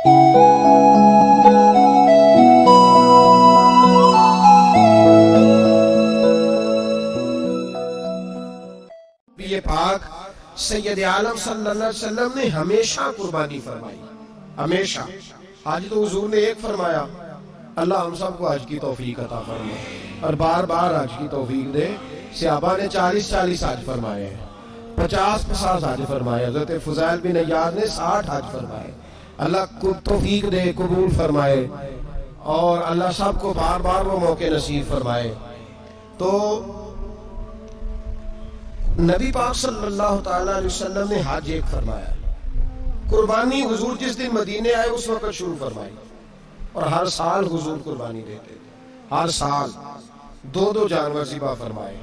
یہ پاک سید عالم صلی اللہ علیہ وسلم نے ہمیشہ قربانی فرمائی، ہمیشہ۔ آج تو حضور نے ایک فرمایا، اللہ ہم سب کو حج کی توفیق عطا فرمائے اور بار بار حج کی توفیق دے۔ صحابہ نے 40 حج فرمائے ہیں، 50 حج فرمائے، حضرت فضیل بن عیاض نے 60 حج فرمائے۔ اللہ کو توفیق دے، قبول فرمائے، اور اللہ سب کو بار بار وہ موقع نصیب فرمائے۔ تو نبی پاک صلی اللہ تعالی علیہ وسلم نے حج ایک فرمایا، قربانی حضور جس دن مدینے آئے اس وقت شروع فرمائی، اور ہر سال حضور قربانی دیتے تھے، ہر سال 2 جانور ذبح فرمائے۔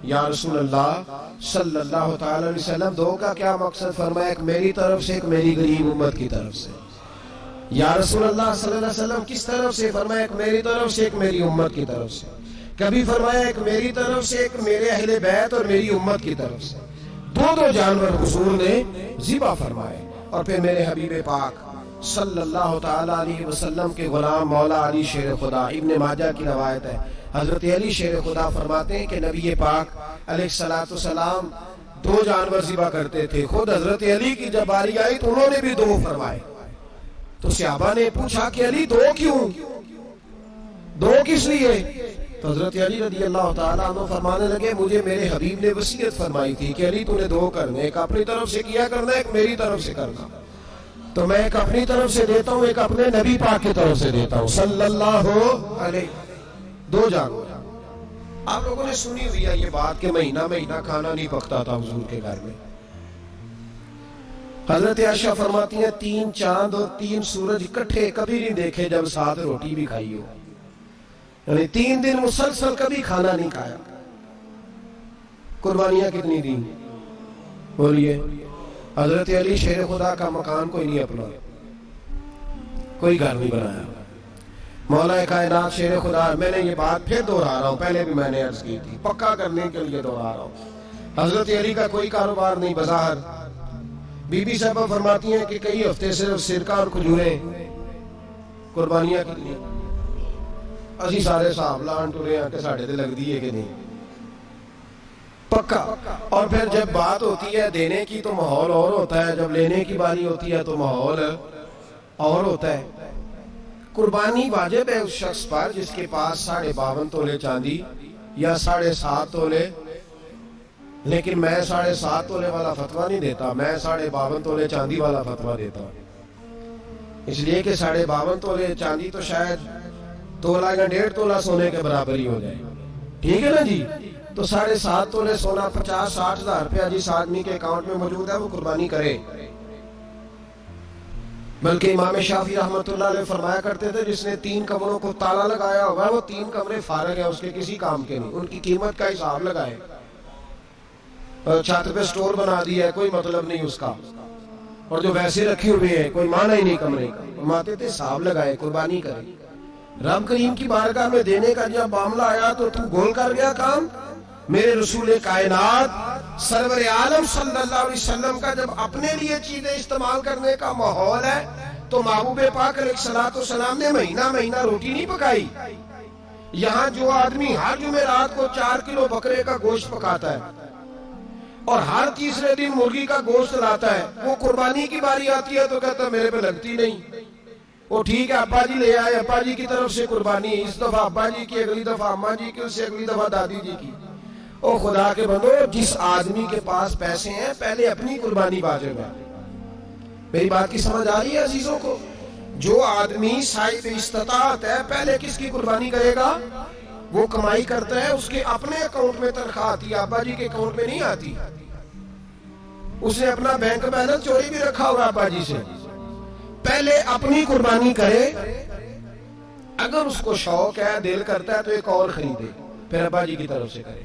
یا رسول اللہ صلی اللہ تعالی علیہ وسلم، 2 کا کیا مقصد فرمایا؟ ایک میری طرف سے، ایک میری غریب امت کی طرف سے۔ یا رسول اللہ صلی اللہ علیہ وسلم کس طرف سے فرمایا؟ ایک میری طرف سے، ایک میری امت کی طرف سے۔ کبھی فرمایا ایک میری طرف سے، ایک میرے اہل بیت اور میری امت کی طرف سے۔ 2 جانور حضور نے ذبح فرمائے، اور پھر میرے حبیب پاک صلی اللہ تعالی علیہ وسلم کے غلام مولا علی شیر خدا، ابن ماجہ کی روایت ہے، حضرت علی شیر خدا فرماتے ہیں کہ نبی پاک علیہ السلام 2 جانور ذبح کرتے تھے۔ خود حضرت علی کی جب باری آئی تو انہوں نے بھی 2 فرمائے۔ تو صحابہ نے پوچھا کہ علی 2 کیوں؟ 2 کس لیے؟ تو حضرت علی رضی اللہ تعالیٰ عنہ فرمانے لگے، مجھے میرے حبیب نے وصیت فرمائی تھی کہ علی تو نے 2 کرنے، ایک اپنی طرف سے کیا کرنا، ایک میری طرف سے کرنا۔ تو میں ایک اپنی طرف سے دیتا ہوں، ایک اپنے نبی پاک کی طرف سے دیتا ہوں صلی اللہ علیہ۔ 2 جانور۔ آپ لوگوں نے سنی ہوئی ہے یہ بات کہ مہینہ کھانا نہیں پکتا تھا حضور کے گھر میں۔ حضرت عائشہ فرماتی ہیں 3 چاند اور 3 سورج اکٹھے کبھی نہیں دیکھے جب ساتھ روٹی بھی کھائی ہو، یعنی 3 دن مسلسل کبھی کھانا نہیں کھایا۔ قربانیاں کتنی دیں؟ بولیے۔ حضرت علی شیر خدا کا مکان کوئی نہیں اپنا، کوئی گھر نہیں بنایا۔ مولا کائنات شیر خدا، میں نے یہ بات پھر دہرا رہا ہوں، پہلے بھی میں نے عرض کی تھی، پکا کرنے کے لیے دہرا رہا ہوں۔ حضرت علی کا کوئی کاروبار نہیں بظاہر۔ بی بی صاحبہ فرماتی ہیں کہ کئی ہفتے صرف سرکہ اور کھجوریں۔ قربانیاں کتنی؟ اسی سارے صاحب لان ٹورے ہیں کہ ساڑھے تے لگ دیئے کہ نہیں، پکا۔ اور پھر جب بات ہوتی ہے دینے کی تو ماحول اور ہوتا ہے، جب لینے کی باری ہوتی ہے تو ماحول اور ہوتا ہے۔ قربانی واجب ہے اس شخص پر جس کے پاس 52.5 تولے چاندی یا 7.5 تولے، لیکن میں 7.5 تولے والا فتویٰ نہیں دیتا، میں 52.5 تولے چاندی والا فتویٰ دیتا ہوں۔ اس لیے کہ 52.5 تولے چاندی تو شاید تولہ یا 1.5 تولہ سونے کے برابر ہی ہو جائے، ٹھیک ہے نا جی؟ تو 7.5 تولے سونا 50-60 ہزار روپیہ جس آدمی کے اکاؤنٹ میں موجود ہے وہ قربانی کرے۔ بلکہ امام شافعی رحمۃ اللہ علیہ فرمایا کرتے تھے جس نے 3 کمروں کو تالا لگایا ہوگا وہ 3 کمرے فارغ ہیں، اس کے کسی کام کے نہیں، ان کی قیمت کا حساب لگائے۔ چھت پہ سٹور بنا دیا ہے، کوئی مطلب نہیں اس کا، اور جو ویسے رکھے ہوئے ہیں کوئی معنی ہی نہیں کمرے کا، فرماتے تھے حساب لگائے، قربانی کرے۔ رب کریم کی بارگاہ میں دینے کا جب معاملہ آیا تو گول کر گیا کام۔ میرے رسول کائنات سرور عالم صلی اللہ علیہ وسلم کا جب اپنے لیے چیزیں استعمال کرنے کا ماحول ہے تو محبوب پاک علیہ السلام نے مہینہ روٹی نہیں پکائی۔ یہاں جو آدمی ہر جمعرات کو 4 کلو بکرے کا گوشت پکاتا ہے اور ہر تیسرے دن مرغی کا گوشت لاتا ہے، وہ قربانی کی باری آتی ہے تو کہتا ہے میرے پہ لگتی نہیں۔ وہ ٹھیک ہے ابا جی لے آئے، ابا جی کی طرف سے قربانی، اس دفعہ ابا جی کی، اگلی دفعہ اماں جی کی، اس سے اگلی دفعہ دادی جی کی۔ او خدا کے بندو، جس آدمی کے پاس پیسے ہیں پہلے اپنی قربانی واجب ہے۔ میری بات کی سمجھ آ رہی ہے عزیزوں کو؟ جو آدمی صاحب استطاعت ہے پہلے کس کی قربانی کرے گا؟ وہ کمائی کرتا ہے، اس کے اپنے اکاؤنٹ میں تنخواہ آتی ہے، ابا جی کے اکاؤنٹ میں نہیں آتی۔ اس نے اپنا بینک بیلنس چوری بھی رکھا ہوگا ابا جی سے۔ پہلے اپنی قربانی کرے، اگر اس کو شوق ہے، دل کرتا ہے تو ایک اور خریدے، پھر ابا جی کی طرف سے کرے۔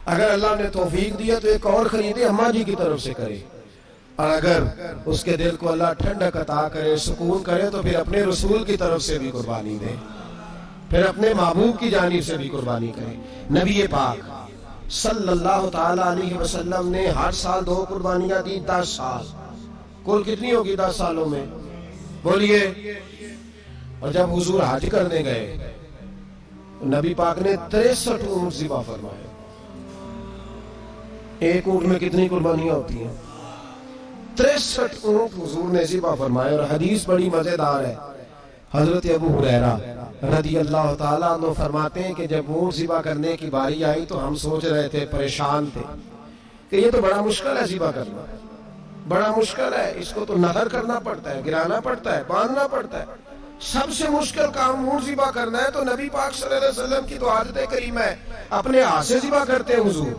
اگر اللہ نے توفیق دیا تو ایک اور خریدے، اماں جی کی طرف سے کرے۔ اور اگر اس کے دل کو اللہ ٹھنڈک عطا کرے، سکون کرے، تو پھر اپنے رسول کی طرف سے بھی قربانی دے، پھر اپنے محبوب کی جانب سے بھی قربانی کرے۔ نبی پاک صلی اللہ تعالی علیہ وسلم نے ہر سال 2 قربانیاں دی، 10 سال۔ کل کتنی ہوگی 10 سالوں میں؟ بولیے. اور جب حضور حج کرنے گئے نبی پاک نے 63 اونٹ ذبح فرمائے. ایک اونٹ میں کتنی قربانیاں ہوتی ہیں؟ 63 اونٹ حضور نے ذبح فرمائے. اور حدیث بڑی مزیدار ہے. حضرت ابو ہریرہ رضی اللہ تعالیٰ عنہ فرماتے ہیں کہ جب اونٹ ذبح کرنے کی باری آئی تو ہم سوچ رہے تھے، پریشان تھے کہ یہ تو بڑا مشکل ہے ذبح کرنا، بڑا مشکل ہے. اس کو تو نہر کرنا پڑتا ہے، گرانا پڑتا ہے، باندھنا پڑتا ہے. سب سے مشکل کام اونٹ ذبح کرنا ہے. تو نبی پاک صلی اللہ علیہ وسلم کی تو عادت کریمہ ہے، اپنے ہاتھ سے ذبح کرتے ہیں حضور.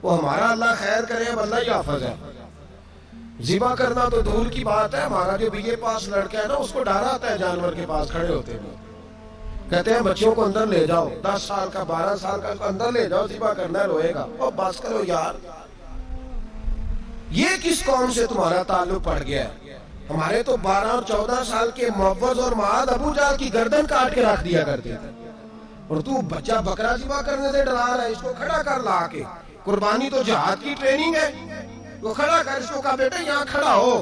وہ ہمارا اللہ خیر کرے، اب اللہ ہی حافظ ہے. ذبح کرنا تو دور کی بات ہے. ہمارا جو بی اے پاس لڑکا ہے نا، اس کو ڈر آتا ہے جانور کے پاس کھڑے ہوتے ہیں. کہتے ہیں بچوں کو اندر لے جاؤ، 10 سال کا 12 سال کا اندر لے جاؤ، ذبح کرنا ہے، روئے گا. اور بس کرو یار، یہ کس قوم سے تمہارا تعلق پڑ گیا ہے؟ ہمارے تو 12 اور 14 سال کے معوذ اور معاذ ابو جہل کی گردن کاٹ کے رکھ دیا کرتے تھے. اور تو بچہ بکرا ذبح کرنے سے ڈرا رہا ہے. اس کو کھڑا کر لا کے. قربانی تو جہاد کی ٹریننگ ہے. وہ کھڑا کر، اس کو کہا بیٹا یہاں کھڑا ہو،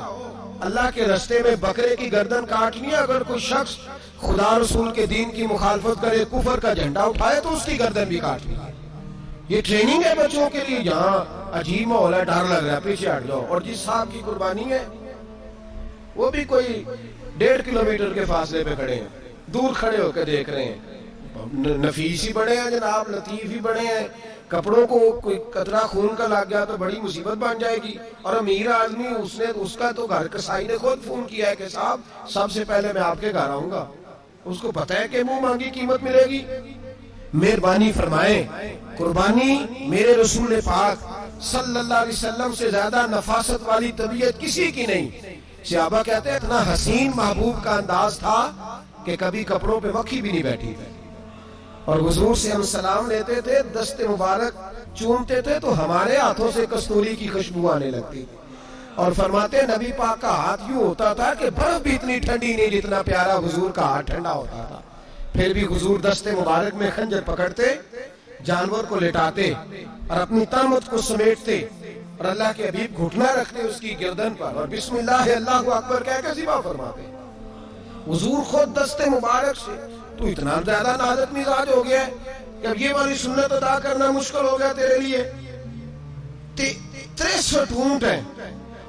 اللہ کے رستے میں بکرے کی گردن کاٹنی ہے. اگر کوئی شخص خدا رسول کے دین کی مخالفت کرے، کفر کا جھنڈا اٹھائے، تو اس کی گردن بھی کاٹنی ہے. یہ ٹریننگ ہے بچوں کے لیے. یہاں عجیب ماحول ہے، ڈر لگ رہا ہے، پیچھے ہٹ جاؤ. اور جس صاحب کی قربانی ہے وہ بھی کوئی 1.5 کلومیٹر کے فاصلے پہ کھڑے ہیں، دور کھڑے ہو کے دیکھ رہے ہیں. نفیس ہی بڑے ہیں جناب، لطیف ہی بڑے ہیں. کپڑوں کو کوئی قطرہ خون کا لگ گیا تو بڑی مصیبت بن جائے گی. اور امیر آدمی، اس کا تو گھر کسائی نے خود فون کیا ہے کہ صاحب سب سے پہلے میں آپ کے گھر آؤں گا. اس کو پتہ ہے کہ منہ مانگی قیمت ملے گی. مہربانی فرمائے، قربانی میرے رسول پاک صلی اللہ علیہ وسلم سے زیادہ نفاست والی طبیعت کسی کی نہیں. صحابہ کہتے ہیں اتنا حسین محبوب کا انداز تھا کہ کبھی کپڑوں پہ مکھی بھی نہیں بیٹھی تھی. اور حضور سے ہم سلام لیتے تھے، دست مبارک چومتے تھے تو ہمارے ہاتھوں سے کستوری کی خوشبو آنے لگتی. اور فرماتے نبی پاک کا ہاتھ یوں ہوتا تھا کہ برف بھی اتنی ٹھنڈی نہیں جتنا پیارا حضور کا ہاتھ ٹھنڈا ہوتا تھا. پھر بھی حضور دست مبارک میں خنجر پکڑتے، جانور کو لٹاتے اور اپنی طامت کو سمیٹتے، اور اللہ کے حبیب گھٹنا رکھتے اس کی گردن پر، اور بسم اللہ اللہ اکبر کہہ کے ذبح فرماتے. حضور خود دست مبارک سے. تو اتنا زیادہ نازک مزاج ہو گیا ہے کہ اب یہ والی سنت ادا کرنا مشکل ہو گیا تیرے لیے. 63 اونٹ ہیں.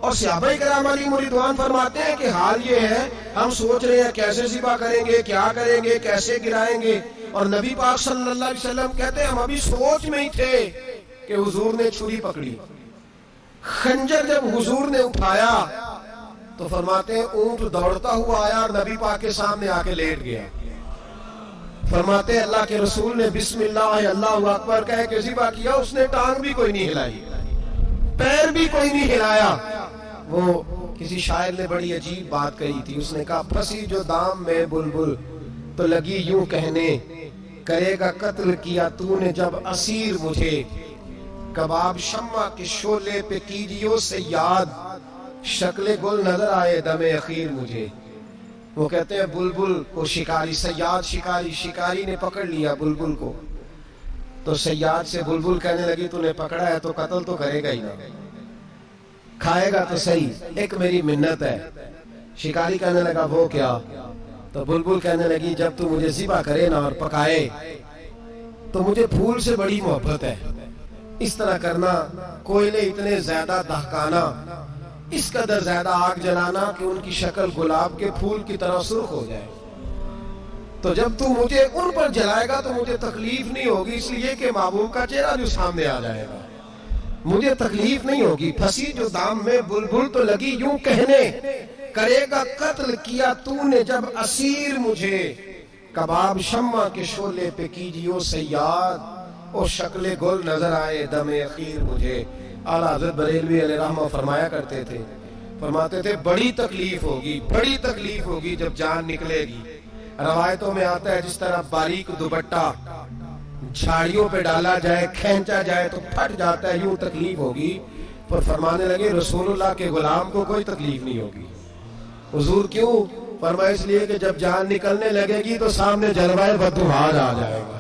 اور صحابہ کرام علیہم رضوان فرماتے ہیں کہ حال یہ ہے، ہم سوچ رہے ہیں کیسے ذبح کریں گے، کیا کریں گے، کیسے گرائیں گے. اور نبی پاک صلی اللہ علیہ وسلم کہتے ہیں ہم ابھی سوچ میں ہی تھے کہ حضور نے چھری پکڑی. خنجر جب حضور نے اٹھایا تو فرماتے ہیں اونٹ دوڑتا ہوا آیا اور نبی پاک کے سامنے آ کے لیٹ گیا. فرماتے ہیں اللہ کے رسول نے بسم اللہ اللہ اکبر کہہ کے ذبح کیا. اس نے ٹانگ بھی کوئی نہیں ہلائی، پیر بھی کوئی نہیں ہلایا. وہ کسی شاعر نے بڑی عجیب بات کہی تھی. اس نے کہا پھنسی جو دام میں بلبل تو لگی یوں کہنے، کرے گا قتل کیا تو نے جب اسیر مجھے، کباب شمع کے شعلے پہ کیجیو سے یاد، شکل گل نظر آئے دم اخیر مجھے. وہ کہتے ہیں بلبل کو شکاری، صیاد شکاری نے پکڑ لیا بلبل کو. تو صیاد سے بلبل کہنے لگی تو نے پکڑا ہے تو قتل تو کرے گا ہی نا، کھائے گا تو صحیح، ایک میری منت ہے. شکاری کہنے لگا وہ کیا؟ تو بلبل کہنے لگی جب تو مجھے ذبح کرے نا اور پکائے تو مجھے پھول سے بڑی محبت ہے. اس طرح کرنا، کوئلے اتنے زیادہ دہکانا، اس قدر زیادہ آگ جلانا کہ ان کی شکل گلاب کے پھول کی طرح سرخ ہو جائے. تو جب تو مجھے ان پر جلائے گا تو مجھے تکلیف نہیں ہوگی، اس لیے کہ محبوب کا چہرہ جو سامنے آ جائے گا مجھے تکلیف نہیں ہوگی. پھنسی جو دام میں بلبل تو لگی یوں کہنے، کرے گا قتل کیا تو نے جب اسیر مجھے، کباب شمع کے شعلے پہ کیجیو سے یاد، اور شکل گل نظر آئے دم اخیر مجھے. اعلیٰ حضرت بریلوی علیہ رحمہ فرمایا کرتے تھے، فرماتے تھے بڑی تکلیف ہوگی جب جان نکلے گی. روایتوں میں آتا ہے جس طرح باریک دوپٹہ جھاڑیوں پہ ڈالا جائے، کھینچا جائے تو پھٹ جاتا ہے، یوں تکلیف ہوگی. پر فرمانے لگے رسول اللہ کے غلام کو کوئی تکلیف نہیں ہوگی. حضور کیوں؟ فرمایا اس لیے کہ جب جان نکلنے لگے گی تو سامنے جلوہ بدوحال آ جائے گا.